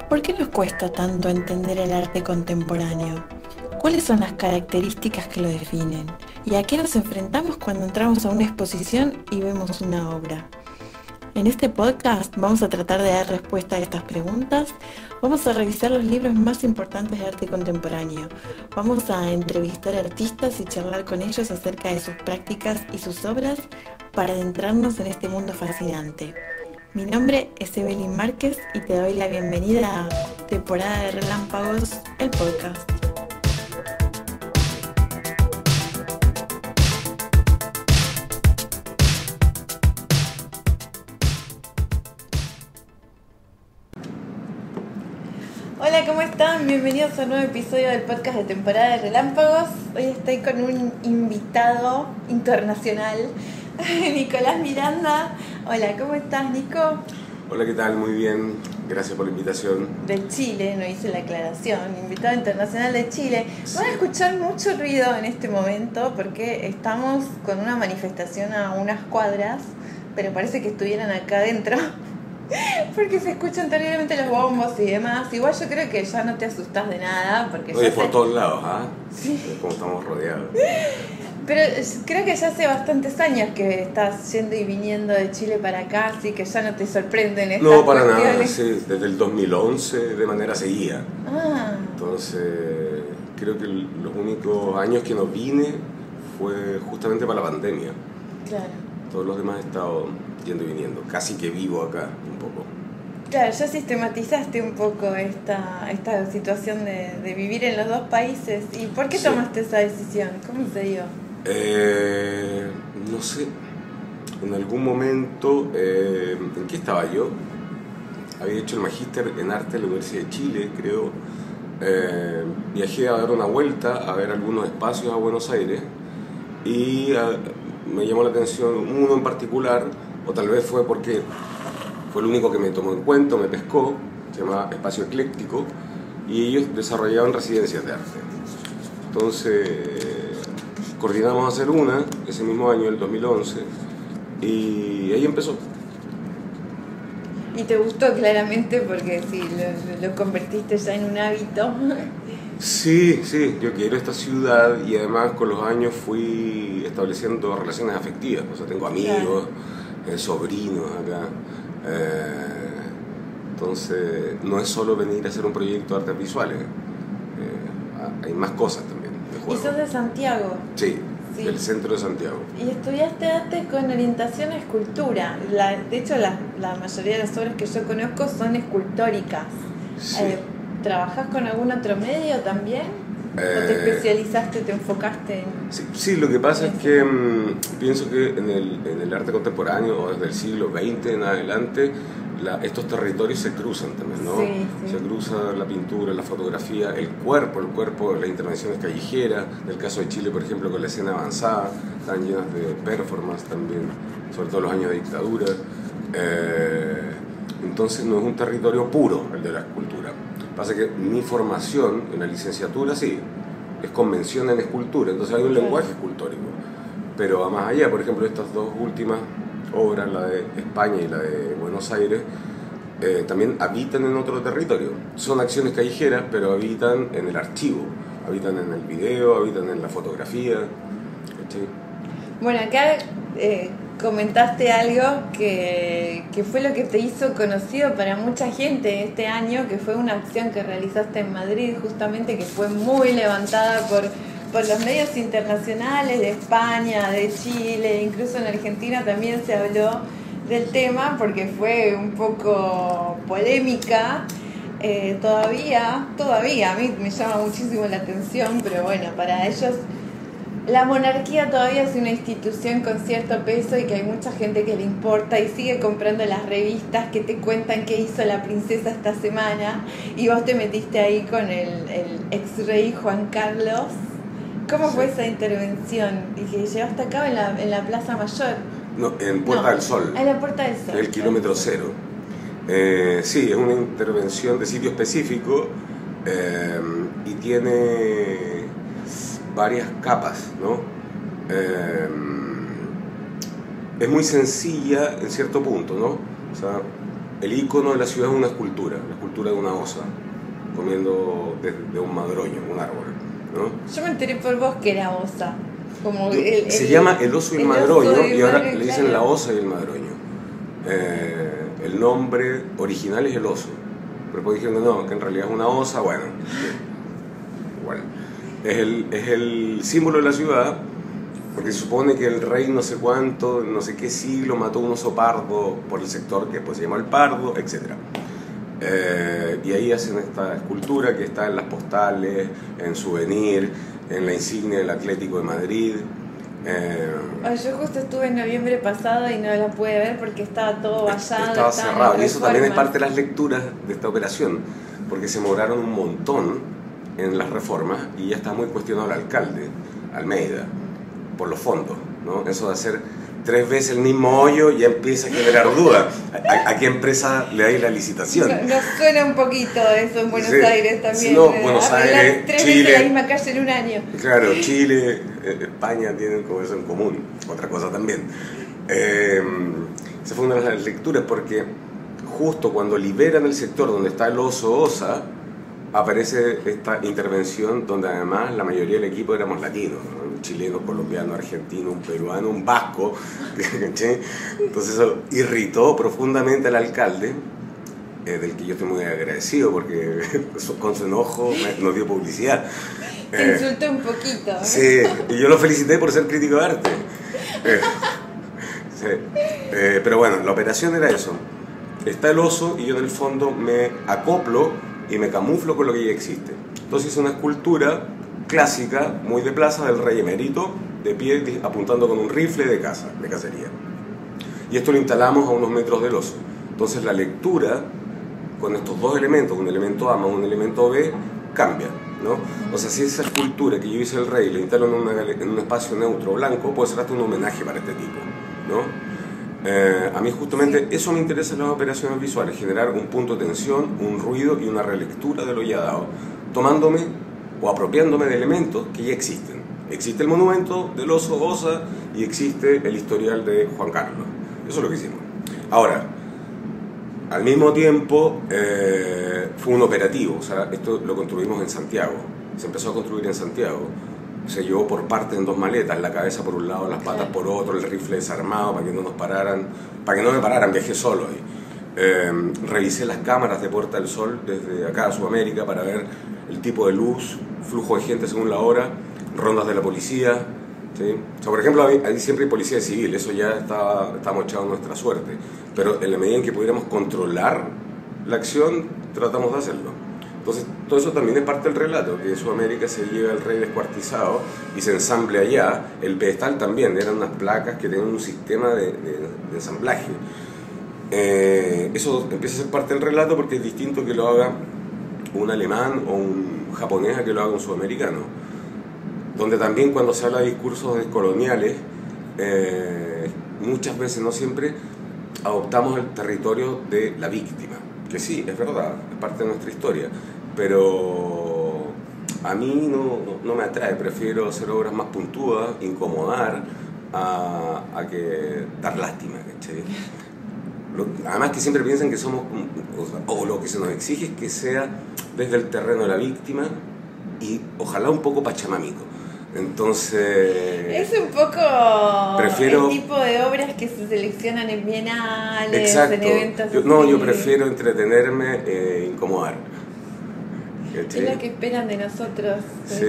¿Por qué nos cuesta tanto entender el arte contemporáneo? ¿Cuáles son las características que lo definen? ¿Y a qué nos enfrentamos cuando entramos a una exposición y vemos una obra? En este podcast vamos a tratar de dar respuesta a estas preguntas. Vamos a revisar los libros más importantes de arte contemporáneo. Vamos a entrevistar artistas y charlar con ellos acerca de sus prácticas y sus obras para adentrarnos en este mundo fascinante. Mi nombre es Evelyn Márquez y te doy la bienvenida a Temporada de Relámpagos, el podcast. Hola, ¿cómo están? Bienvenidos a un nuevo episodio del podcast de Temporada de Relámpagos. Hoy estoy con un invitado internacional, Nicolás Miranda. Hola, ¿cómo estás, Nico? Hola, ¿qué tal? Muy bien. Gracias por la invitación. De Chile, no hice la aclaración. Invitado internacional de Chile. Sí. Van a escuchar mucho ruido en este momento porque estamos con una manifestación a unas cuadras, pero parece que estuvieran acá adentro. Porque se escuchan terriblemente los bombos y demás. Igual yo creo que ya no te asustas de nada porque Oye, ya por todos lados, ¿ah? Sí. Como estamos rodeados. Pero creo que ya hace bastantes años que estás yendo y viniendo de Chile para acá, así que ya no te sorprenden estas No, para nada, cuestiones. sí, desde el 2011 de manera seguida. Ah, Entonces, creo que los únicos años que no vine fue justamente para la pandemia. claro. Todos los demás he estado yendo y viniendo. Casi que vivo acá un poco. Claro, ya sistematizaste un poco esta situación de vivir en los dos países. ¿Y por qué Sí. tomaste esa decisión? ¿Cómo se dio? No sé, en algún momento, ¿en qué estaba yo? Había hecho el magíster en arte en la Universidad de Chile, creo. Viajé a dar una vuelta, a ver algunos espacios a Buenos Aires y me llamó la atención uno en particular, o tal vez fue porque fue el único que me tomó en cuenta, me pescó, se llama Espacio Ecléctico, y ellos desarrollaban residencias de arte. Entonces coordinamos hacer una ese mismo año, el 2011, y ahí empezó. Y te gustó claramente porque sí, lo convertiste ya en un hábito. Sí, yo quiero esta ciudad y además con los años fui estableciendo relaciones afectivas, o sea, tengo amigos, sobrinos acá, entonces no es solo venir a hacer un proyecto de artes visuales, hay más cosas también de Y juego. sos de Santiago. Sí, Sí. del centro de Santiago. Y estudiaste arte con orientación a escultura. De hecho, la mayoría de las obras que yo conozco son escultóricas. Sí. ¿Trabajás con algún otro medio también? ¿O te especializaste, te enfocaste en...? Sí, lo que pasa es que pienso que en el arte contemporáneo, o desde el siglo XX en adelante, estos territorios se cruzan también, ¿no? Sí. Se cruza la pintura, la fotografía, el cuerpo, las intervenciones callejeras. En el caso de Chile, por ejemplo, con la escena avanzada, están llenas de performance también, sobre todo los años de dictadura. Entonces no es un territorio puro el de la escultura. Pasa que mi formación en la licenciatura, sí, es convención en escultura, entonces hay un lenguaje escultórico. Pero va más allá, por ejemplo, estas dos últimas obras, la de España y la de Buenos Aires, también habitan en otro territorio. Son acciones callejeras, pero habitan en el archivo, habitan en el video, habitan en la fotografía. ¿Sí? Bueno, acá comentaste algo que fue lo que te hizo conocido para mucha gente este año, que fue una acción que realizaste en Madrid, justamente, que fue muy levantada por los medios internacionales de España, de Chile, incluso en Argentina también se habló del tema porque fue un poco polémica. Todavía a mí me llama muchísimo la atención, pero bueno, para ellos la monarquía todavía es una institución con cierto peso y que hay mucha gente que le importa y sigue comprando las revistas que te cuentan qué hizo la princesa esta semana, y vos te metiste ahí con el ex rey Juan Carlos. ¿Cómo fue esa intervención? Y que llegaste a cabo en la Plaza Mayor. No, en Puerta del Sol. En la Puerta del Sol. El kilómetro cero. Sí, es una intervención de sitio específico y tiene varias capas, ¿no? Es muy sencilla en cierto punto, ¿no? O sea, el ícono de la ciudad es una escultura, la escultura de una osa, comiendo de un madroño, un árbol, ¿no? Yo me enteré por vos que era osa. Como se llama el oso y el madroño, y ahora madroño, le dicen la osa y el madroño. El nombre original es el oso, pero después dijeron no, que en realidad es una osa, bueno, igual. Es el símbolo de la ciudad, porque se supone que el rey no sé cuánto, no sé qué siglo, mató un oso pardo por el sector que después se llamó el Pardo, etc. Y ahí hacen esta escultura que está en las postales, en souvenir, en la insignia del Atlético de Madrid. Yo justo estuve en noviembre pasado y no la pude ver porque estaba todo vallado. Estaba cerrado, y eso también es parte de las lecturas de esta operación, porque se demoraron un montón en las reformas y ya está muy cuestionado el alcalde, Almeida, por los fondos, ¿no? Eso de hacer 3 veces el mismo hoyo ya empieza a generar dudas. ¿A qué empresa le dais la licitación? Nos suena un poquito eso en Buenos Aires también. Si no, Buenos Aires, 3 Chile, veces la misma calle en un año. Claro, Chile, España tienen como eso en común. Otra cosa también. Esa fue una de las lecturas, porque justo cuando liberan el sector donde está el oso osa, aparece esta intervención donde además la mayoría del equipo éramos latinos, ¿no? Un chileno, colombiano, argentino, un peruano, un vasco. Entonces eso irritó profundamente al alcalde, del que yo estoy muy agradecido porque con su enojo nos dio publicidad. Te insultó un poquito. Sí, y yo lo felicité por ser crítico de arte. Sí. Pero bueno, la operación era eso. Está el oso y yo en el fondo me acoplo y me camuflo con lo que ya existe. Entonces hice una escultura clásica, muy de plaza, del rey emérito, de pie, apuntando con un rifle de caza, de cacería. Y esto lo instalamos a unos metros del oso. Entonces la lectura, con estos dos elementos, un elemento A más un elemento B, cambia, ¿no? O sea, si esa escultura que yo hice del rey la instalo en un espacio neutro blanco, puede ser hasta un homenaje para este tipo, ¿no? A mí justamente eso me interesa en las operaciones visuales, generar un punto de tensión, un ruido y una relectura de lo ya dado, tomándome o apropiándome de elementos que ya existen. Existe el monumento del oso osa y existe el historial de Juan Carlos. Eso es lo que hicimos. Ahora, al mismo tiempo fue un operativo, o sea, esto lo construimos en Santiago, se empezó a construir en Santiago. Se llevó por partes en 2 maletas, la cabeza por un lado, las patas por otro, el rifle desarmado para que no nos pararan, para que no me pararan, viajé solo ahí. Revisé las cámaras de Puerta del Sol desde acá a Sudamérica para ver el tipo de luz, flujo de gente según la hora, rondas de la policía, ¿sí? O sea, por ejemplo, ahí siempre hay policía civil, eso ya estábamos echados nuestra suerte, pero en la medida en que pudiéramos controlar la acción, tratamos de hacerlo. Entonces, todo eso también es parte del relato, que de Sudamérica se lleva al rey descuartizado y se ensamble allá. El pedestal también, eran unas placas que tenían un sistema de ensamblaje. Eso empieza a ser parte del relato porque es distinto que lo haga un alemán o un japonés a que lo haga un sudamericano. Donde también cuando se habla de discursos descoloniales, muchas veces, no siempre, adoptamos el territorio de la víctima. Que sí, es verdad, es parte de nuestra historia, pero a mí no me atrae, prefiero hacer obras más puntuadas, incomodar, a que dar lástima, ¿cachai? Además que siempre piensan que somos, o lo que se nos exige es que sea desde el terreno de la víctima y ojalá un poco pachamamico. Entonces... Es un poco prefiero, el tipo de obras que se seleccionan en bienales, exacto, en eventos yo prefiero entretenerme e incomodar. ¿Sí? Es lo que esperan de nosotros. Sí.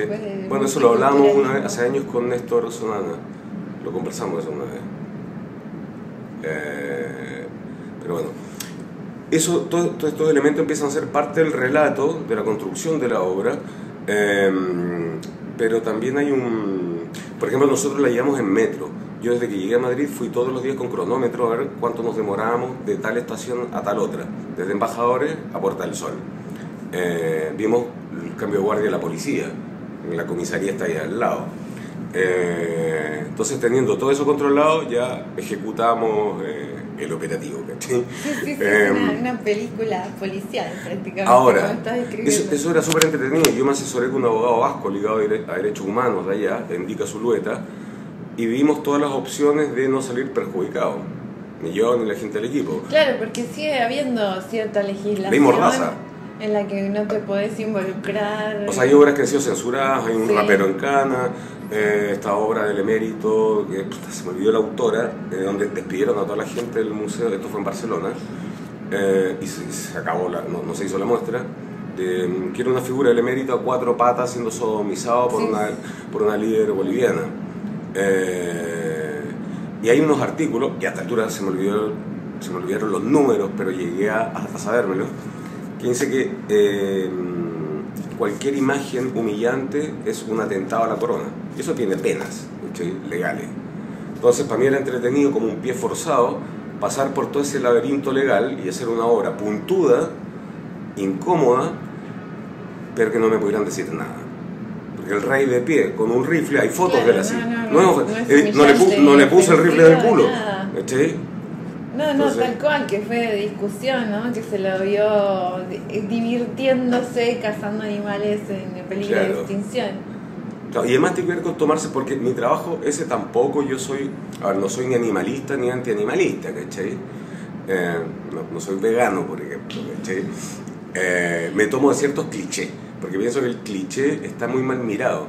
Bueno, eso lo hablamos una vez, hace años con Néstor Sonana, lo conversamos eso una vez. Pero bueno, todos estos elementos empiezan a ser parte del relato, de la construcción de la obra. Pero también hay por ejemplo, nosotros la llevamos en metro. Yo desde que llegué a Madrid fui todos los días con cronómetro a ver cuánto nos demorábamos de tal estación a tal otra, desde Embajadores a Puerta del Sol. Vimos el cambio de guardia de la policía, la comisaría está ahí al lado. Entonces, teniendo todo eso controlado, ya ejecutamos el operativo, ¿cachai? Sí, una película policial prácticamente. Ahora, eso era súper entretenido. Yo me asesoré con un abogado vasco ligado a derechos humanos de allá, Endica Zulueta, y vimos todas las opciones de no salir perjudicados. ni yo ni la gente del equipo. Claro, porque sigue habiendo cierta legislación Ley Mordaza. en la que no te podés involucrar. O sea, hay obras que han sido censuradas, hay un Sí. rapero en Cana, esta obra del emérito, que se me olvidó la autora, donde despidieron a toda la gente del museo, esto fue en Barcelona, y se acabó, no se hizo la muestra, que era una figura del emérito a 4 patas siendo sodomizado por, Sí. por una líder boliviana. Y hay unos artículos, que a esta altura se me olvidaron los números, pero llegué hasta sabérmelo, que dice que cualquier imagen humillante es un atentado a la corona. Y eso tiene penas, ¿sí?, legales. Entonces, para mí era entretenido, como un pie forzado, pasar por todo ese laberinto legal y hacer una obra puntuda, incómoda, pero que no me pudieran decir nada. Porque el rey de pie, con un rifle, hay fotos de él así. No le puse el rifle del culo. ¿Sí? No, Entonces, tal cual, que fue de discusión, ¿no? Que se lo vio divirtiéndose, cazando animales en peligro de extinción. Claro, y además tiene que ver con tomarse, porque mi trabajo ese tampoco, yo soy, a ver, no soy ni animalista ni antianimalista, ¿cachai? No soy vegano, por ejemplo, ¿cachai? Me tomo de ciertos clichés, porque pienso que el cliché está muy mal mirado,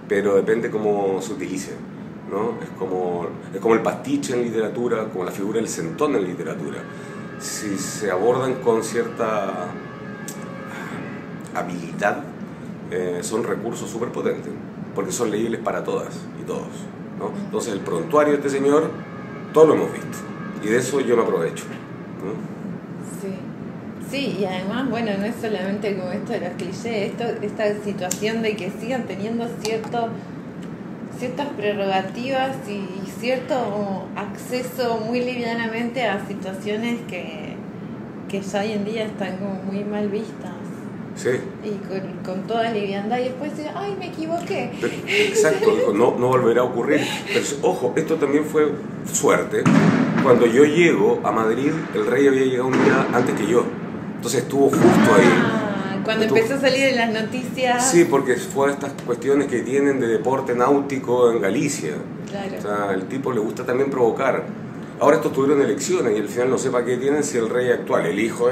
pero depende cómo se utilice, ¿no? Es como el pastiche en literatura, como la figura del centón en literatura. Si se abordan con cierta habilidad, son recursos súper potentes, porque son leíbles para todas y todos, ¿no? Entonces el prontuario de este señor, todos lo hemos visto, y de eso yo me aprovecho, ¿no? Sí, y además, bueno, no es solamente como esto de los clichés, esta situación de que sigan teniendo ciertas prerrogativas y cierto acceso muy livianamente a situaciones que ya hoy en día están como muy mal vistas. Sí. Y con toda liviandad, y después decir, ¡ay, me equivoqué! Exacto, no volverá a ocurrir. Pero ojo, esto también fue suerte. Cuando yo llego a Madrid, el rey había llegado un día antes que yo. Entonces estuvo justo ahí. Cuando empezó a salir en las noticias. Sí, porque fue estas cuestiones que tienen de deporte náutico en Galicia. Claro. O sea, al tipo le gusta también provocar. Ahora estos tuvieron elecciones y al final no sé para qué tienen si el rey actual, el hijo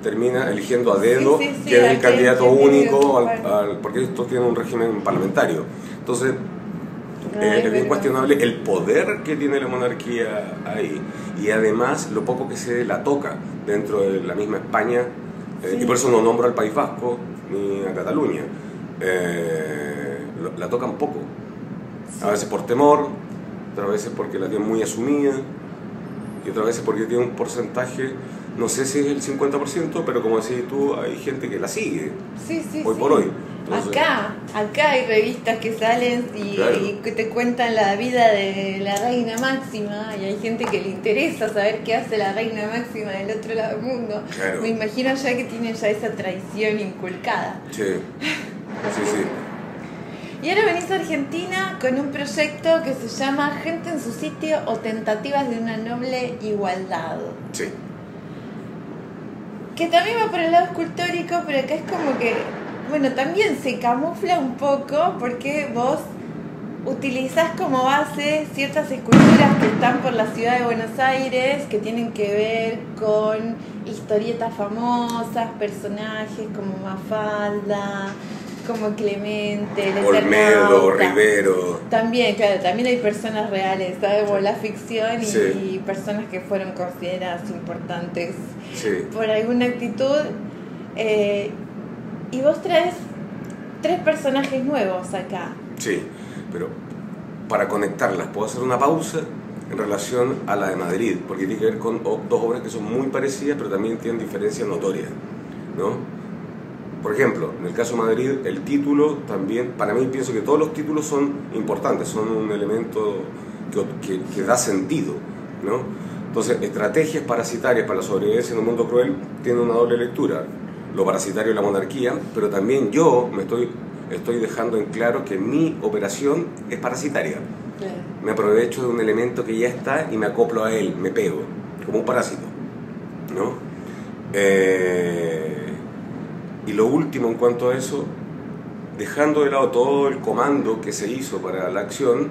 termina eligiendo a dedo, que es el candidato único, porque estos tienen un régimen parlamentario. Entonces, es bien cuestionable el poder que tiene la monarquía ahí, y además lo poco que se la toca dentro de la misma España, y por eso no nombro al País Vasco ni a Cataluña. La tocan poco, a veces por temor, otras veces porque la tienen muy asumida, y otras veces porque tiene un porcentaje, no sé si es el 50%, pero como decís tú, hay gente que la sigue, hoy por hoy. Entonces, acá hay revistas que salen y que te cuentan la vida de la reina máxima, y hay gente que le interesa saber qué hace la reina máxima del otro lado del mundo. Claro. Me imagino ya que tienen ya esa tradición inculcada. Sí. Y ahora venís a Argentina con un proyecto que se llama Gente en su sitio o Tentativas de una noble igualdad. Sí. Que también va por el lado escultórico, pero acá es como que, bueno, también se camufla un poco porque vos utilizás como base ciertas esculturas que están por la ciudad de Buenos Aires, que tienen que ver con historietas famosas, personajes como Mafalda, como Clemente, el Olmedo, Eternauta. Rivero. También, claro, también hay personas reales, sabemos la ficción Sí. y personas que fueron consideradas importantes Sí. por alguna actitud. Y vos traes 3 personajes nuevos acá. Sí, pero para conectarlas, puedo hacer una pausa en relación a la de Madrid, porque tiene que ver con 2 obras que son muy parecidas, pero también tienen diferencias notorias, ¿no? Por ejemplo, en el caso de Madrid, el título también, para mí pienso que todos los títulos son importantes, son un elemento que da sentido, ¿no? Entonces, estrategias parasitarias para la sobrevivencia en un mundo cruel tienen una doble lectura. Lo parasitario es la monarquía, pero también yo me estoy dejando en claro que mi operación es parasitaria. Claro. Me aprovecho de un elemento que ya está y me acoplo a él, me pego, como un parásito, ¿no? Y lo último en cuanto a eso, dejando de lado todo el comando que se hizo para la acción,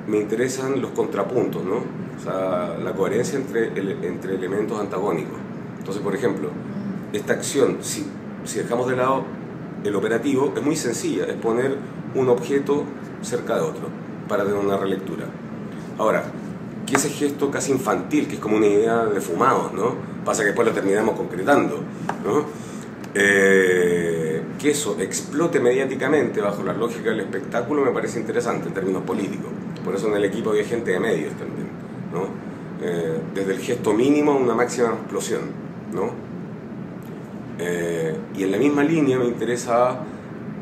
me interesan los contrapuntos, ¿no? O O sea, la coherencia entre elementos antagónicos. Entonces, por ejemplo, esta acción, si dejamos de lado el operativo, es muy sencilla, es poner un objeto cerca de otro para tener una relectura. Ahora, que ese gesto casi infantil, que es como una idea de fumados, ¿no? Pasa que después lo terminamos concretando, ¿no? Que eso explote mediáticamente bajo la lógica del espectáculo me parece interesante en términos políticos. Por eso en el equipo había gente de medios también, ¿no? Desde el gesto mínimo a una máxima explosión, ¿no? Y en la misma línea me interesa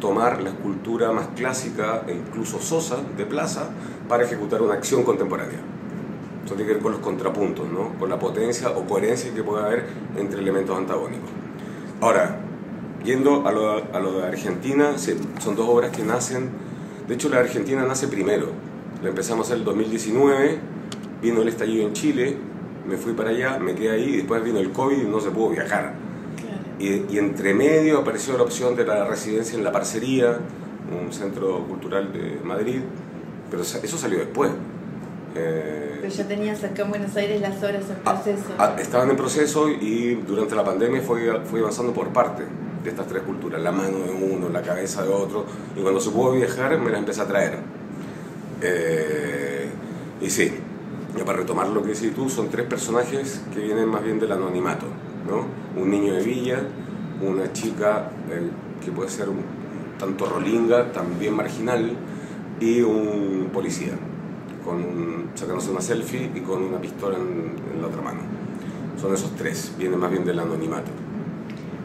tomar la escultura más clásica e incluso sosa de plaza para ejecutar una acción contemporánea. Eso tiene que ver con los contrapuntos, ¿no? Con la potencia o coherencia que puede haber entre elementos antagónicos. Ahora, yendo a lo de Argentina, sí, son dos obras que nacen. De hecho, la Argentina nace primero. La empezamos a hacer el 2019, vino el estallido en Chile, me fui para allá, me quedé ahí, y después vino el COVID y no se pudo viajar. Y entre medio apareció la opción de la residencia en La Parcería, un centro cultural de Madrid, pero eso salió después. Pero ya tenías acá en Buenos Aires las obras en proceso. Estaban en proceso y durante la pandemia fui avanzando por partes de estas tres culturas, la mano de uno, la cabeza de otro, y cuando se pudo viajar me las empecé a traer. Y sí, ya para retomar lo que decís tú, son tres personajes que vienen más bien del anonimato, ¿no? Un niño de villa, una chica que puede ser un tanto rolinga, también marginal, y un policía sacándose una selfie y con una pistola en la otra mano. Son esos tres, vienen más bien del anonimato.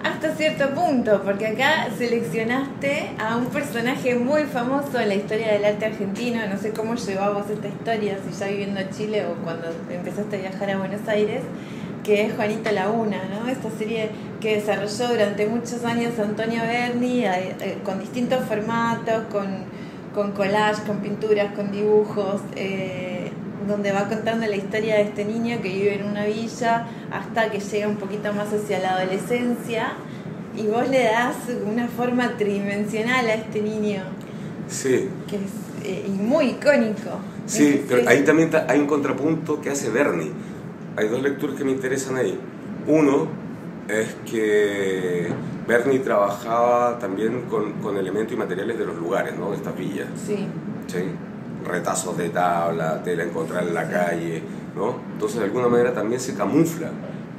Hasta cierto punto, porque acá seleccionaste a un personaje muy famoso en la historia del arte argentino. No sé cómo llevabas esta historia, si ya viviendo en Chile o cuando empezaste a viajar a Buenos Aires, que es Juanito Laguna, ¿no? Esta serie que desarrolló durante muchos años Antonio Berni, con distintos formatos, con collage, con pinturas, con dibujos, donde va contando la historia de este niño que vive en una villa hasta que llega un poquito más hacia la adolescencia, y vos le das una forma tridimensional a este niño. Sí. Que es muy icónico. Sí, pero ahí también hay un contrapunto que hace Berni. Hay dos lecturas que me interesan ahí. Uno es que Berni trabajaba también con elementos y materiales de los lugares, ¿no? De estas villas. Sí. ¿Sí? Retazos de tabla, tela encontrada en la calle, ¿no? Entonces de alguna manera también se camufla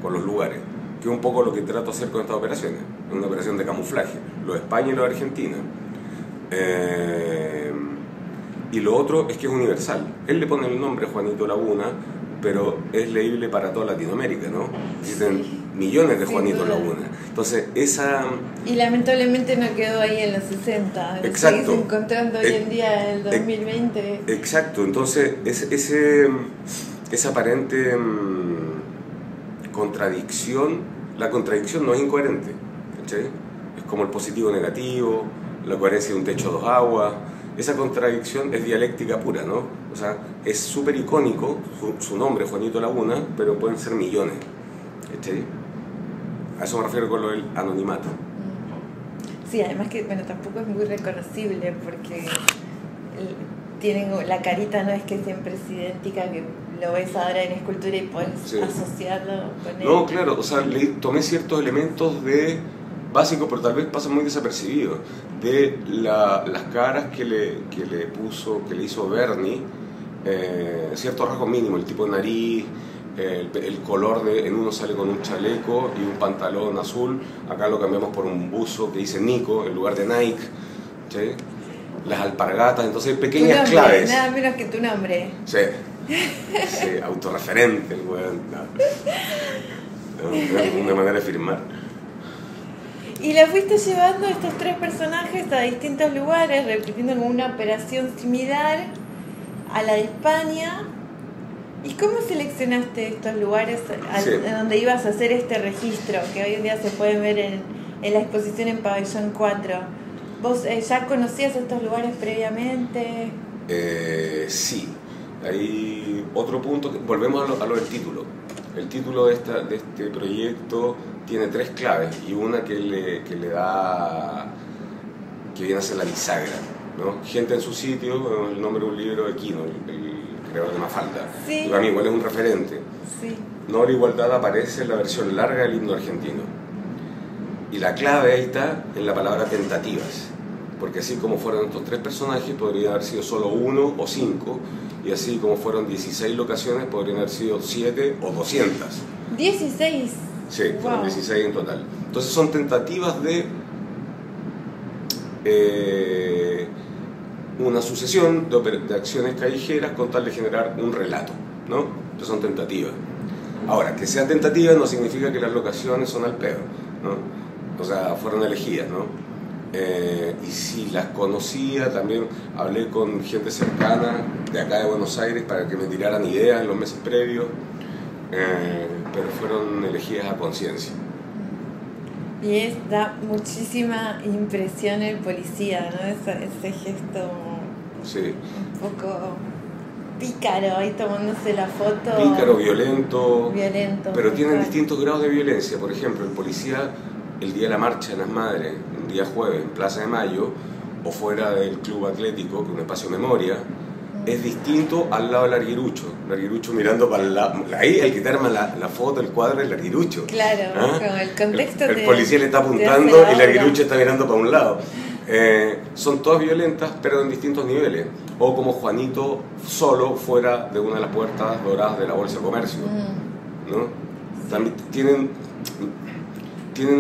con los lugares, que es un poco lo que trato de hacer con estas operaciones. Es una operación de camuflaje, lo de España y lo de Argentina. Y lo otro es que es universal. Él le pone el nombre Juanito Laguna, pero es leíble para toda Latinoamérica, ¿no? Existen millones de Juanito Laguna. Entonces, esa... Y lamentablemente no quedó ahí en los 60. Lo exacto. seguís encontrando hoy en día en el 2020. Exacto. Entonces, esa aparente contradicción, la contradicción no es incoherente, ¿cachai? Es como el positivo negativo, la coherencia de un techo a dos aguas. Esa contradicción es dialéctica pura, ¿no? O sea, es súper icónico su nombre, Juanito Laguna, pero pueden ser millones. ¿Cachai? A eso me refiero con lo del anonimato. Sí, además que, bueno, tampoco es muy reconocible porque tienen la carita, no es que siempre es idéntica, que lo ves ahora en escultura y puedes asociarlo con él. No, claro, o sea, tomé ciertos elementos básicos, pero tal vez pasan muy desapercibidos, de las caras que le hizo Berni, ciertos rasgos mínimos, el tipo de nariz, el color en uno sale con un chaleco y un pantalón azul, acá lo cambiamos por un buzo que dice Nico en lugar de Nike, ¿sí? Las alpargatas, entonces hay pequeñas claves. Nada menos que tu nombre. Sí, sí, autorreferente el weón. Una manera de firmar. Y la fuiste llevando estos tres personajes a distintos lugares, repitiendo como una operación similar a la de España. ¿Y cómo seleccionaste estos lugares donde ibas a hacer este registro, que hoy en día se puede ver en la exposición en Pabellón 4? ¿Vos ya conocías estos lugares previamente? Sí. Hay otro punto, volvemos a lo del título. El título de este proyecto tiene tres claves y una que le da, que viene a ser la bisagra, ¿no? Gente en su sitio, el nombre de un libro de Quino, el creador de Mafalda. Sí. Y para mí igual es un referente. Sí. No la igualdad aparece en la versión larga del himno argentino. Y la clave ahí está en la palabra tentativas. Porque así como fueron estos 3 personajes, podrían haber sido solo 1 o 5. Y así como fueron 16 locaciones, podrían haber sido 7 o 200. 16. Sí, fueron 16 en total. Entonces son tentativas de una sucesión de acciones callejeras con tal de generar un relato, ¿no? Entonces son tentativas. Ahora, que sea tentativa no significa que las locaciones son al pedo, ¿no? O sea, fueron elegidas, ¿no? Y si las conocía, también hablé con gente cercana de acá de Buenos Aires para que me tiraran ideas en los meses previos, pero fueron elegidas a conciencia. Y da muchísima impresión el policía, ¿no? Ese gesto sí. Un poco pícaro, ahí tomándose la foto. Pícaro, violento. Pero tienen claro. distintos grados de violencia. Por ejemplo, el policía, el día de la marcha de las madres, un día jueves en Plaza de Mayo, o fuera del club atlético, que es un espacio de memoria, es distinto al lado del larguirucho. El larguirucho mirando para el lado. Ahí el que te arma la foto, el cuadro, es el larguirucho. Claro, como el contexto. El policía le está apuntando y el larguirucho está mirando para un lado. Son todas violentas, pero en distintos niveles. O como Juanito solo fuera de una de las puertas doradas de la Bolsa de Comercio, ¿no? También tienen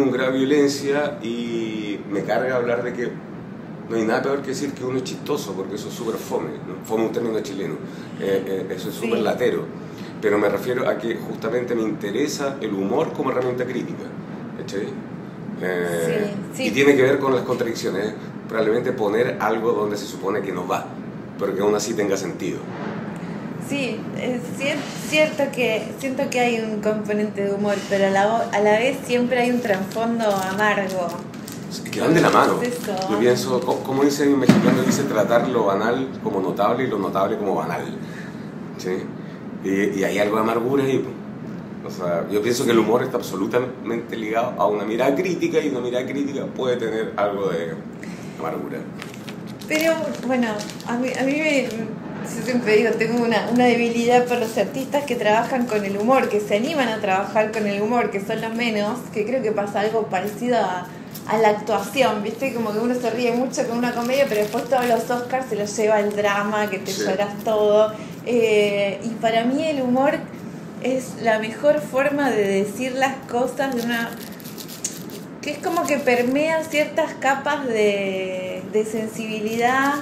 un grado de violencia y me carga hablar de que no hay nada peor que decir que uno es chistoso, porque eso es súper fome, ¿no? Fome es un término chileno, eso es súper latero, pero me refiero a que justamente me interesa el humor como herramienta crítica, ¿cachai? Y tiene que ver con las contradicciones, probablemente poner algo donde se supone que no va, pero que aún así tenga sentido. Sí, es cierto que siento que hay un componente de humor, pero a la vez siempre hay un trasfondo amargo. Que van de la mano. Es eso. Yo pienso, como dice un mexicano, dice tratar lo banal como notable y lo notable como banal. ¿Sí? Y hay algo de amargura ahí. O sea, yo pienso que el humor está absolutamente ligado a una mirada crítica, y una mirada crítica puede tener algo de amargura. Pero bueno, a mí yo siempre digo, tengo una debilidad por los artistas que trabajan con el humor, que se animan a trabajar con el humor, que son los menos, que creo que pasa algo parecido a la actuación, ¿viste? Como que uno se ríe mucho con una comedia, pero después todos los Oscars se los lleva el drama, que te lloras todo. Y para mí el humor es la mejor forma de decir las cosas de una... que es como que permea ciertas capas de sensibilidad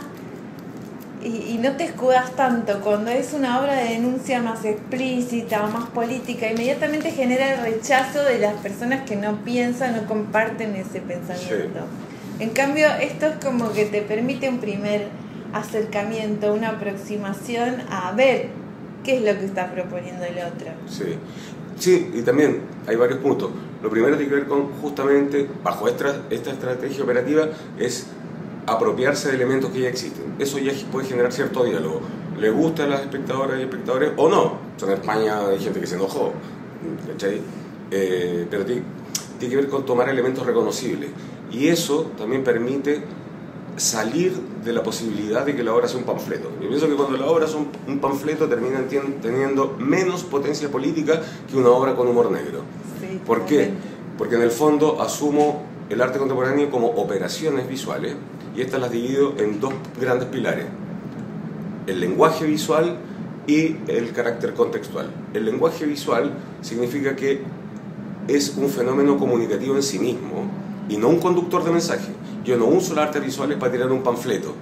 y no te escudas tanto. Cuando es una obra de denuncia más explícita o más política, inmediatamente genera el rechazo de las personas que no piensan o comparten ese pensamiento. En cambio, esto es como que te permite un primer acercamiento, una aproximación a ver qué es lo que está proponiendo el otro. Sí, y también hay varios puntos. Lo primero tiene que ver con, justamente, bajo esta estrategia operativa, es apropiarse de elementos que ya existen. Eso ya puede generar cierto diálogo. ¿Le gusta a las espectadoras y espectadores o no? En España hay gente que se enojó, ¿cachai? Pero tiene que ver con tomar elementos reconocibles. Y eso también permite salir de la posibilidad de que la obra sea un panfleto. Yo pienso que cuando la obra es un panfleto, terminan teniendo menos potencia política que una obra con humor negro. Sí, ¿Por qué? Porque en el fondo asumo el arte contemporáneo como operaciones visuales, y estas las divido en 2 grandes pilares: el lenguaje visual y el carácter contextual. El lenguaje visual significa que es un fenómeno comunicativo en sí mismo y no un conductor de mensaje. Yo no uso las artes visuales para tirar un panfleto,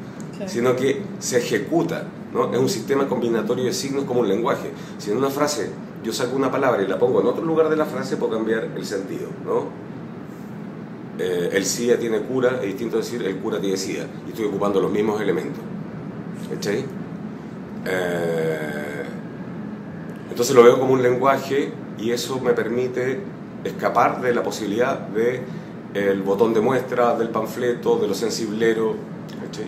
sino que se ejecuta, ¿no? Es un sistema combinatorio de signos como un lenguaje. Si en una frase yo saco una palabra y la pongo en otro lugar de la frase, puedo cambiar el sentido, ¿no? El SIDA tiene cura, es distinto decir el cura tiene SIDA, y estoy ocupando los mismos elementos. ¿Cachai? Entonces lo veo como un lenguaje, y eso me permite escapar de la posibilidad de el botón de muestra, del panfleto, de lo sensiblero. ¿Cachai?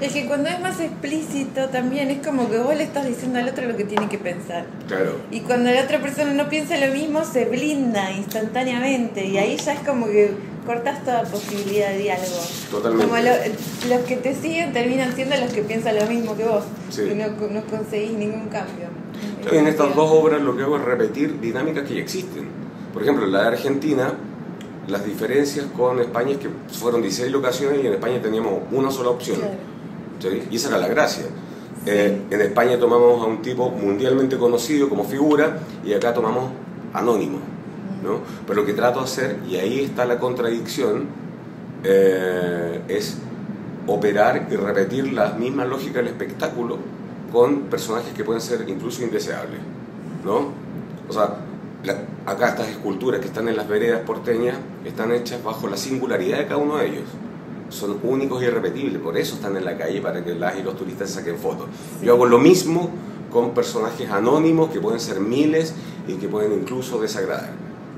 Es que cuando es más explícito también es como que vos le estás diciendo al otro lo que tiene que pensar. Claro. Y cuando la otra persona no piensa lo mismo, se blinda instantáneamente. Y ahí ya es como que cortas toda posibilidad de diálogo. Totalmente. Como los que te siguen terminan siendo los que piensan lo mismo que vos. Sí. Y no conseguís ningún cambio. En estas dos obras lo que hago es repetir dinámicas que ya existen. Por ejemplo, en la de Argentina, las diferencias con España es que fueron 16 locaciones y en España teníamos una sola opción. Claro. ¿Sí? Y esa era la gracia. Sí. En España tomamos a un tipo mundialmente conocido como figura y acá tomamos anónimo, ¿no? Pero lo que trato de hacer, y ahí está la contradicción, es operar y repetir las mismas lógicas del espectáculo con personajes que pueden ser incluso indeseables, ¿no? O sea, acá estas esculturas que están en las veredas porteñas están hechas bajo la singularidad de cada uno de ellos. Son únicos e irrepetibles, por eso están en la calle, para que las y los turistas saquen fotos. Sí. Yo hago lo mismo con personajes anónimos que pueden ser miles y que pueden incluso desagradar,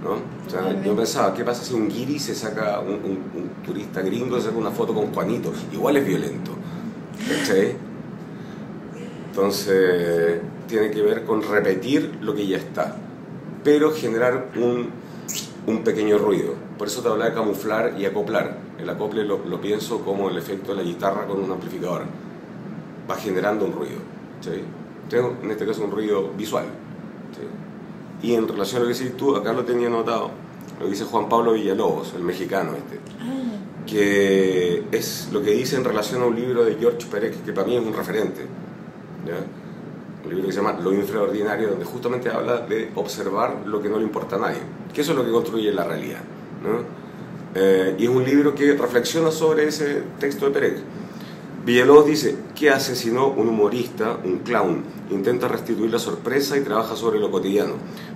¿no? O sea, yo pensaba, ¿qué pasa si un guiri se saca, un turista gringo se saca una foto con Juanito? Igual es violento, ¿cachai? Entonces tiene que ver con repetir lo que ya está, pero generar un pequeño ruido. Por eso te hablaba de camuflar y acoplar. El acople lo pienso como el efecto de la guitarra con un amplificador. Va generando un ruido, ¿sí? Tengo en este caso un ruido visual, ¿sí? Y en relación a lo que dices tú, acá lo tenía anotado, lo dice Juan Pablo Villalobos, el mexicano que es lo que dice en relación a un libro de George Perec, que para mí es un referente, ¿ya? Un libro que se llama Lo Infraordinario, donde justamente habla de observar lo que no le importa a nadie, que eso es lo que construye la realidad, ¿no? Y es un libro que reflexiona sobre ese texto de Perec. Villalobos dice, ¿qué hace si no un humorista, un clown? Intenta restituir la sorpresa y trabaja sobre lo cotidiano.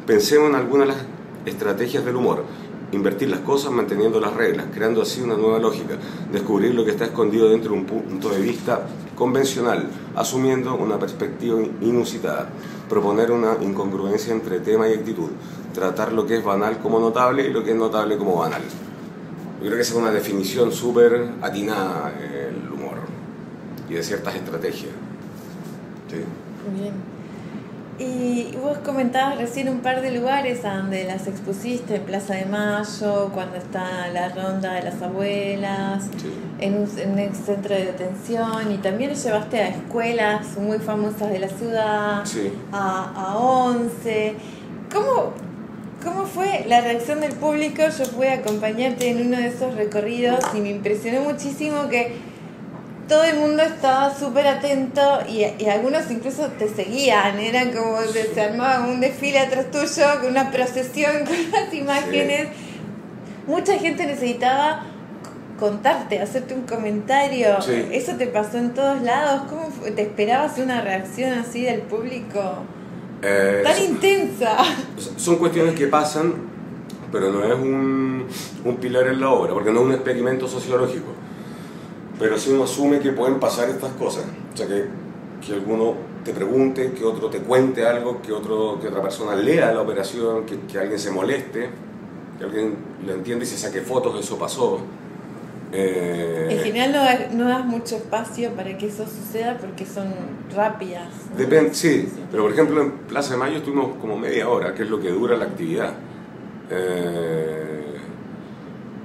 Pensemos en algunas de las estrategias del humor. Invertir las cosas manteniendo las reglas, creando así una nueva lógica. Descubrir lo que está escondido dentro de un punto de vista convencional, asumiendo una perspectiva inusitada. Proponer una incongruencia entre tema y actitud. Tratar lo que es banal como notable y lo que es notable como banal. Yo creo que esa es una definición súper atinada del humor y de ciertas estrategias. ¿Sí? Bien. Y vos comentabas recién un par de lugares a donde las expusiste, en Plaza de Mayo, cuando está la ronda de las abuelas, Sí. en un centro de detención, y también lo llevaste a escuelas muy famosas de la ciudad, Sí. a 11. ¿Cómo fue la reacción del público? Yo pude acompañarte en uno de esos recorridos y me impresionó muchísimo que todo el mundo estaba súper atento y algunos incluso te seguían, eran como se armaba un desfile atrás tuyo, con una procesión, con las imágenes. Sí. Mucha gente necesitaba contarte, hacerte un comentario. Sí. ¿Eso te pasó en todos lados? ¿Cómo fue? ¿Te esperabas una reacción así del público? Tan intensa. Son cuestiones que pasan, pero no es un pilar en la obra, porque no es un experimento sociológico. Pero sí uno asume que pueden pasar estas cosas. O sea, que alguno te pregunte, que otro te cuente algo, que otra persona lea la operación, que alguien se moleste, que alguien lo entienda y se saque fotos, eso pasó. En general no das mucho espacio para que eso suceda porque son rápidas, ¿no? Depende, sí, pero por ejemplo en Plaza de Mayo estuvimos como media hora, que es lo que dura la actividad.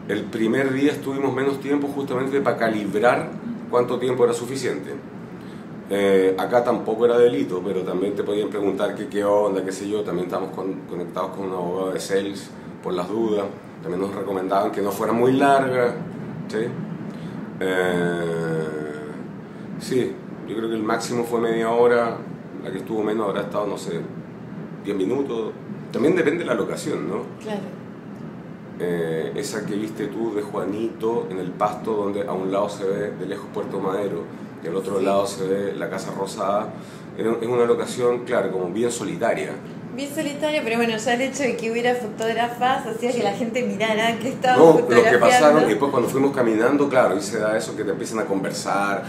El primer día estuvimos menos tiempo justamente para calibrar cuánto tiempo era suficiente. Acá tampoco era delito, pero también te podían preguntar qué onda, qué sé yo. También estamos conectados con un abogado de sales por las dudas. También nos recomendaban que no fuera muy larga. ¿Sí? Sí, yo creo que el máximo fue media hora. La que estuvo menos habrá estado, no sé, 10 minutos. También depende de la locación, ¿no? Claro. Esa que viste tú de Juanito en el Pasto, donde a un lado se ve de lejos Puerto Madero y al otro lado se ve la Casa Rosada, es una locación, claro, como bien solitaria. Bien solitaria, pero bueno, ya el hecho de que hubiera fotógrafas hacía que la gente mirara que estaba no, fotografiando. Lo que pasaron, y después cuando fuimos caminando, claro, y se da eso que te empiezan a conversar,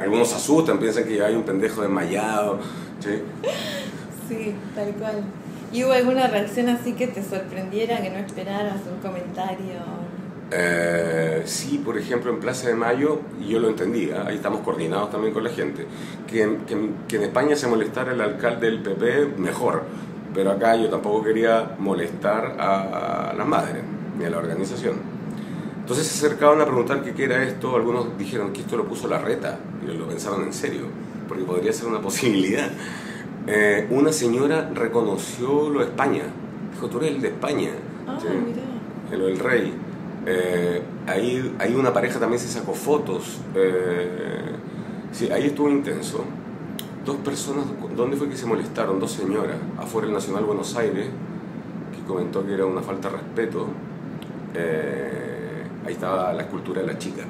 algunos se asustan, piensan que hay un pendejo desmayado, ¿sí? Sí, tal cual. ¿Y hubo alguna reacción así que te sorprendiera, que no esperaras, un comentario? Sí, por ejemplo, en Plaza de Mayo, y yo lo entendía, ahí estamos coordinados también con la gente, que en España se molestara el alcalde del PP, mejor, pero acá yo tampoco quería molestar a las madres, ni a la organización. Entonces se acercaban a preguntar qué era esto, algunos dijeron que esto lo puso Larreta, y lo pensaron en serio, porque podría ser una posibilidad. Una señora reconoció lo de España, dijo, tú eres el de España, ¿sí? Lo del rey. Ahí una pareja también se sacó fotos. Sí, ahí estuvo intenso. Dos personas, ¿dónde fue que se molestaron? Dos señoras, afuera del Nacional Buenos Aires, que comentó que era una falta de respeto. Ahí estaba la escultura de la chica.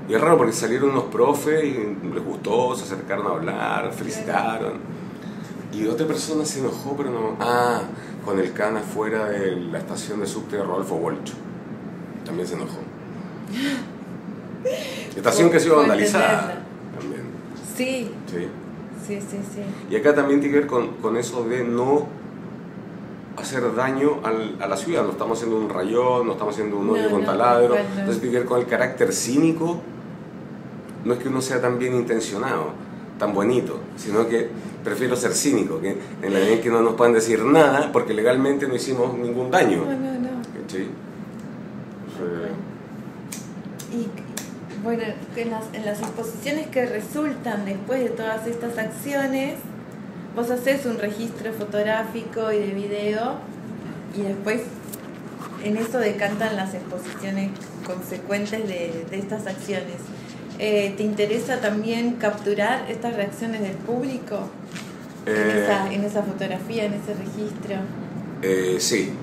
Y es raro porque salieron unos profes y les gustó, se acercaron a hablar, felicitaron. Y otra persona se enojó, pero no... con el can afuera de la estación de subte de Rodolfo Bolcho. También se enojó. Estación que ha sido vandalizada también. Sí. Sí. Sí. Y acá también tiene que ver con eso de no hacer daño a la ciudad. No estamos haciendo un rayón, no estamos haciendo un hoyo con taladro. Entonces tiene que ver con el carácter cínico. No es que uno sea tan bien intencionado, tan bonito, sino que prefiero ser cínico, que en la medida en que no nos puedan decir nada, porque legalmente no hicimos ningún daño. No. ¿Sí? Y bueno, en las exposiciones que resultan después de todas estas acciones, vos haces un registro fotográfico y de video, y después en eso decantan las exposiciones consecuentes de estas acciones. ¿Te interesa también capturar estas reacciones del público en esa fotografía, en ese registro? Sí,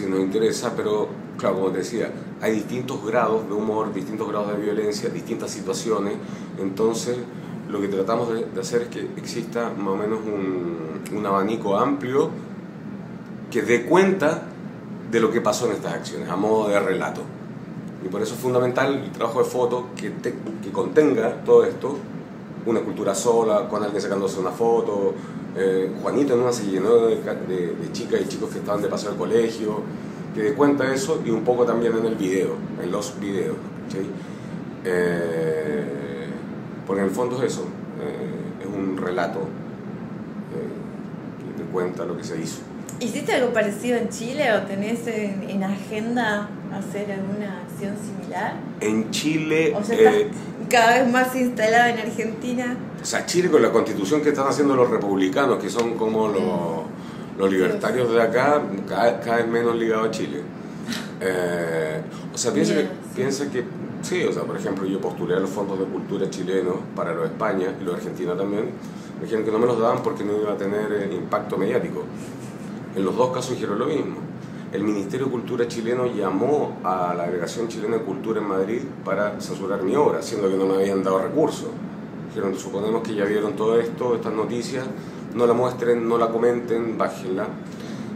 nos interesa, pero claro, como te decía, hay distintos grados de humor, distintos grados de violencia, distintas situaciones. Entonces lo que tratamos de hacer es que exista más o menos un abanico amplio que dé cuenta de lo que pasó en estas acciones, a modo de relato. Y por eso es fundamental el trabajo de foto que contenga todo esto, una cultura sola, con alguien sacándose una foto. Juanito en una se llenó de chicas y chicos que estaban de paseo al colegio, que dé cuenta de eso, y un poco también en el video, en los videos, ¿sí? Porque en el fondo es eso, es un relato que te cuenta lo que se hizo. ¿Hiciste algo parecido en Chile o tenés en agenda hacer alguna acción similar? En Chile... O sea, estás cada vez más instalado en Argentina. O sea, Chile con la constitución que están haciendo los republicanos, que son como los libertarios de acá, cada vez menos ligados a Chile. O sea, piensa que... Sí, o sea, por ejemplo, yo postulé a los fondos de cultura chilenos para los de España y los de Argentina también. Me dijeron que no me los daban porque no iba a tener impacto mediático. En los dos casos dijeron lo mismo. El Ministerio de Cultura chileno llamó a la Delegación Chilena de Cultura en Madrid para censurar mi obra, siendo que no me habían dado recursos. Dijeron, suponemos que ya vieron todo esto, estas noticias, no la muestren, no la comenten, bájenla.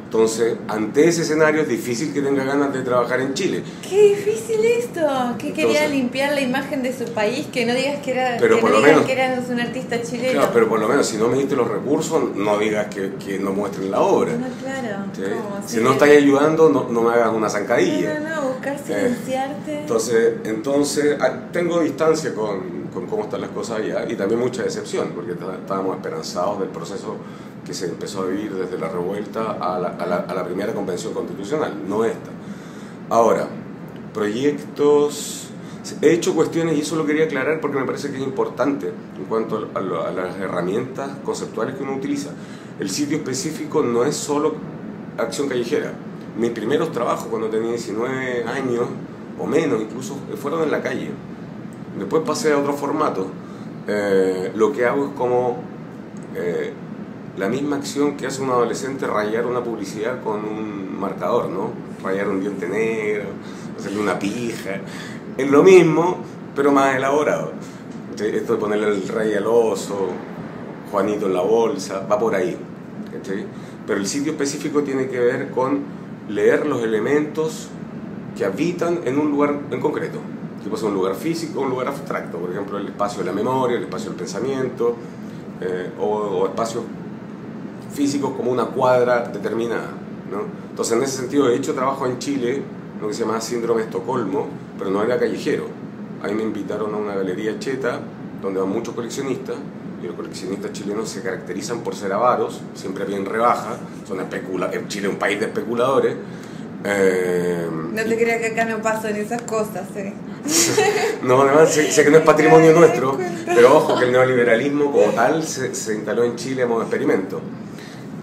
Entonces, ante ese escenario es difícil que tenga ganas de trabajar en Chile. ¡Qué difícil esto! Que quería limpiar la imagen de su país, que no digas que eras un artista chileno. Claro, pero por lo menos si no me diste los recursos, no digas que no muestren la obra. No, claro. ¿Sí? Si no estás ayudando, no me hagas una zancadilla. No, buscar silenciarte. Entonces tengo distancia con cómo están las cosas allá, y también mucha decepción, porque estábamos esperanzados del proceso que se empezó a vivir desde la revuelta a la primera convención constitucional, no esta. Ahora, proyectos... He hecho cuestiones, y eso lo quería aclarar porque me parece que es importante en cuanto a las herramientas conceptuales que uno utiliza. El sitio específico no es solo acción callejera. Mis primeros trabajos cuando tenía 19 años o menos incluso fueron en la calle. Después pasé a otro formato. Lo que hago es como la misma acción que hace un adolescente, rayar una publicidad con un marcador, ¿no? Rayar un diente negro, hacerle una pija. Es lo mismo, pero más elaborado. Esto de ponerle el rey al oso, Juanito en la bolsa, va por ahí. ¿Sí? Pero el sitio específico tiene que ver con leer los elementos que habitan en un lugar en concreto. Que puede ser un lugar físico o un lugar abstracto. Por ejemplo, el espacio de la memoria, el espacio del pensamiento, o espacios físicos como una cuadra determinada, ¿no? Entonces, en ese sentido, he hecho trabajo en Chile uno que se llamaba Síndrome de Estocolmo, pero no era callejero. Ahí me invitaron a una galería cheta donde van muchos coleccionistas, y los coleccionistas chilenos se caracterizan por ser avaros, siempre bien rebaja, Chile es un país de especuladores. No te creas que acá no pasan esas cosas, No, además sé que no es patrimonio nuestro, pero ojo que el neoliberalismo como tal se instaló en Chile a modo de experimento.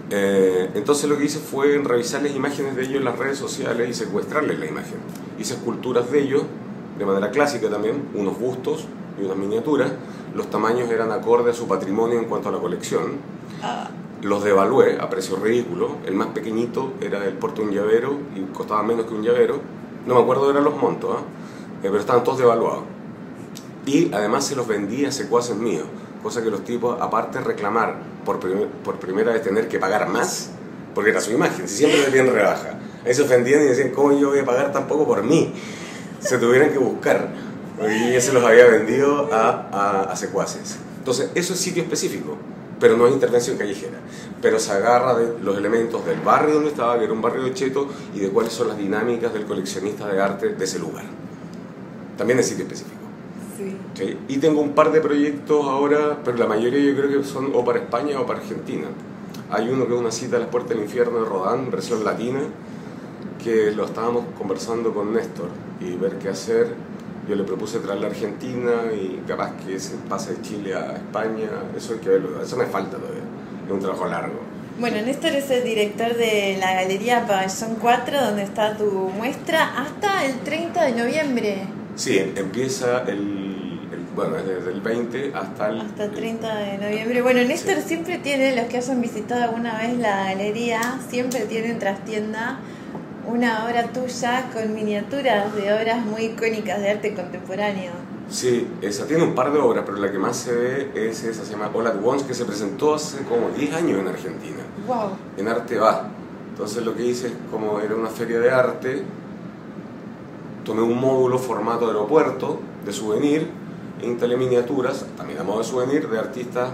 Entonces lo que hice fue revisarles imágenes de ellos en las redes sociales y secuestrarles la imagen. Hice esculturas de ellos, de manera clásica también, unos bustos y unas miniaturas. Los tamaños eran acorde a su patrimonio en cuanto a la colección. Los devalué a precio ridículo. El más pequeñito era el porte de un llavero y costaba menos que un llavero. No me acuerdo de eran los montos, pero estaban todos devaluados. Y además se los vendí a secuaces míos, cosa que los tipos, aparte de reclamar por primera vez tener que pagar más, porque era su imagen, si siempre le bien rebaja, ahí se ofendían y decían, ¿cómo yo voy a pagar tampoco por mí? Se tuvieran que buscar, y yo se los había vendido a secuaces. Entonces eso es sitio específico, pero no es intervención callejera, pero se agarra de los elementos del barrio donde estaba, que era un barrio de cheto, y de cuáles son las dinámicas del coleccionista de arte de ese lugar. También es sitio específico. Sí. Y tengo un par de proyectos ahora, pero la mayoría yo creo que son o para España o para Argentina. Hay uno que es una cita a las puertas del infierno de Rodin, versión latina, que lo estábamos conversando con Néstor y ver qué hacer. Yo le propuse traerla a Argentina y capaz que se pase de Chile a España. Eso hay que verlo, eso me falta todavía, es un trabajo largo. Bueno, Néstor es el director de la Galería Pabellón 4, donde está tu muestra, hasta el 30 de noviembre. Sí, empieza bueno, desde el 20 hasta el 30 de noviembre. Bueno, Néstor sí. Siempre tiene, los que hayan visitado alguna vez la galería, siempre tienen trastienda una obra tuya con miniaturas de obras muy icónicas de arte contemporáneo. Sí, esa tiene un par de obras, pero la que más se ve es esa, se llama All at Once, que se presentó hace como 10 años en Argentina. Wow. En Arte Va. Entonces lo que hice es, como era una feria de arte, tomé un módulo formato aeropuerto de souvenir e instalé miniaturas, también a modo de souvenir, de artistas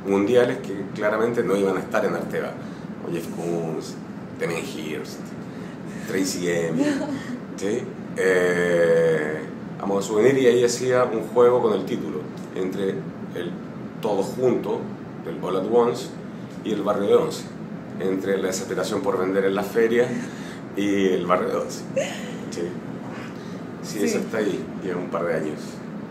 mundiales que claramente no iban a estar en Arte Va. Jeff Koons, Damien Hirst, Tracy Emin, ¿sí? A modo de souvenir, y ahí hacía un juego con el título entre el Todo Junto del All at Once y el Barrio de Once, entre la desesperación por vender en la feria y el Barrio de Once. ¿Sí? Sí, eso está ahí, lleva un par de años.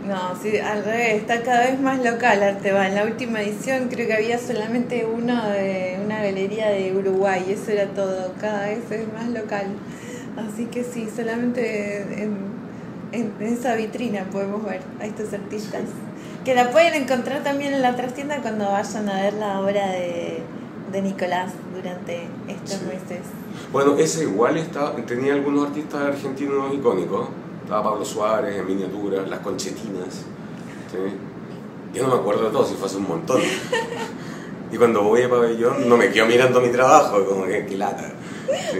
No, sí, al revés, está cada vez más local Arte Va. En la última edición creo que había solamente uno de una galería de Uruguay, eso era todo, cada vez es más local. Así que sí, solamente en esa vitrina podemos ver a estos artistas. Sí. Que la pueden encontrar también en la trastienda cuando vayan a ver la obra de Nicolás durante estos meses. Bueno, ese igual tenía algunos artistas argentinos icónicos. Estaba Pablo Suárez en miniaturas, las Conchetinas. ¿Sí? Yo no me acuerdo de todo, si fue hace un montón. Y cuando voy a Pabellón no me quedo mirando mi trabajo, como que lata. ¿Sí?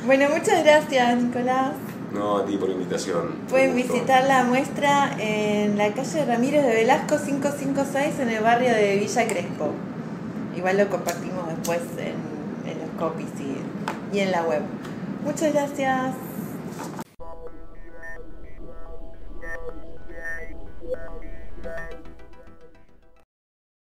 Bueno, muchas gracias, Nicolás. No, a ti por la invitación. Pueden visitar la muestra en la calle Ramírez de Velasco 556 en el barrio de Villa Crespo. Igual lo compartimos después en los copies y en la web. Muchas gracias.